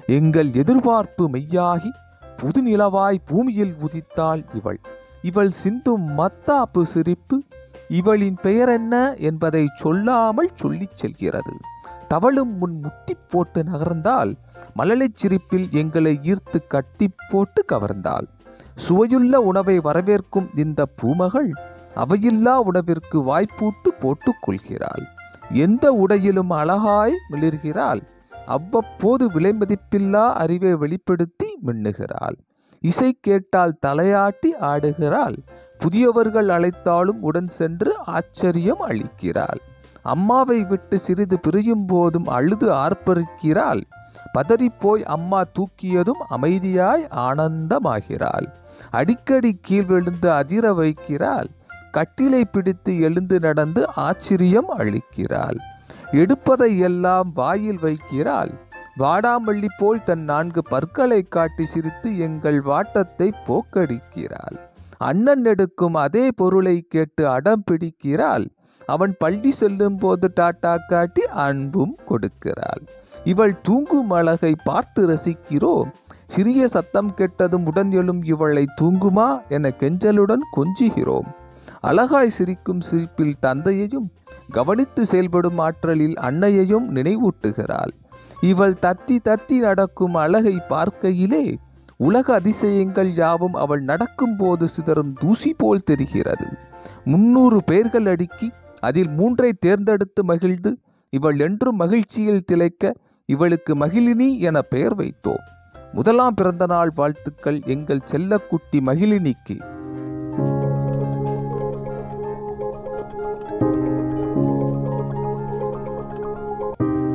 எங்கள் எதிர்பார்ப்பு மெய்யாகி புது நிலவாய் பூமியில் உதித்தாள் இவள் சிந்தும் மத்தாப்பு சிரிப்பு இவளின் பெயர் என்ன என்பதை சொல்லாமல் சொல்லிச் செல்கிறது. தவளும் முன் முட்டி போட்டு நகர்ந்தால் மழலைச் சிரிப்பில் எங்களை ஈர்த்து கட்டி போட்டு கவர்ந்தாள். சுவையுள்ள உணவை வரவேற்கும் இந்த பூமகள் அவையில்லா உணவிற்கு வாய்ப்பூட்டு போட்டுக் கொள்கிறாள். எந்த உடையிலும் அழகாய் மிளிர்கிறாள். அவ்வப்போது விலைமதிப்பில்லா அறிவை வெளிப்படுத்தி மின்னுகிறாள். இசை கேட்டால் தலையாட்டி ஆடுகிறாள். புதியவர்கள் அழைத்தாலும் உடன் சென்று ஆச்சரியம் அளிக்கிறாள். அம்மாவை விட்டு சிறிது பிரியும் போதும் அழுது ஆர்ப்பரிக்கிறாள். பதறிப்போய் அம்மா தூக்கியதும் அமைதியாய் ஆனந்தமாகிறாள். அடிக்கடி கீழ் விழுந்து அதிர வைக்கிறாள். கட்டிலை பிடித்து எழுந்து நடந்து ஆச்சரியம் அளிக்கிறாள். எடுப்பதை எல்லாம் வாயில் வைக்கிறாள். வாடாமல்லி போல் தன் 4 பற்களை காட்டி சிரித்து எங்கள் வாட்டத்தை போக்கடிக்கிறாள். அண்ணன் எடுக்கும் அதே பொருளை கேட்டு அடம் பிடிக்கிறாள். அவன் பள்ளி செல்லும் போது டாட்டா காட்டி அன்பும் கொடுக்கிறாள். இவள் தூங்கும் அழகை பார்த்து ரசிக்கிறோம். சிறிய சத்தம் கெட்டதும் உடன் எழும் இவளை தூங்குமா என கெஞ்சலுடன் கொஞ்சுகிறோம். அழகாய் சிரிக்கும் சிரிப்பில் தந்தையையும் கவனித்து செயல்படும் ஆற்றலில் அன்னையையும் நினைவூட்டுகிறாள். இவள் தத்தி தத்தி நடக்கும் அழகை பார்க்கையிலே உலக அதிசயங்கள் யாவும் அவள் நடக்கும் போது சிதறும் தூசி போல் தெரிகிறது. 300 பெயர்கள் அடுக்கி அதில் 3ஐ தேர்ந்தெடுத்து மகிழ்ந்து இவள் என்றும் மகிழ்ச்சியில் திளைக்க இவளுக்கு மகிழினி என பெயர் வைத்தோம். முதலாம் பிறந்த நாள் வாழ்த்துக்கள் எங்கள் செல்லக்குட்டி மகிழினிக்கு.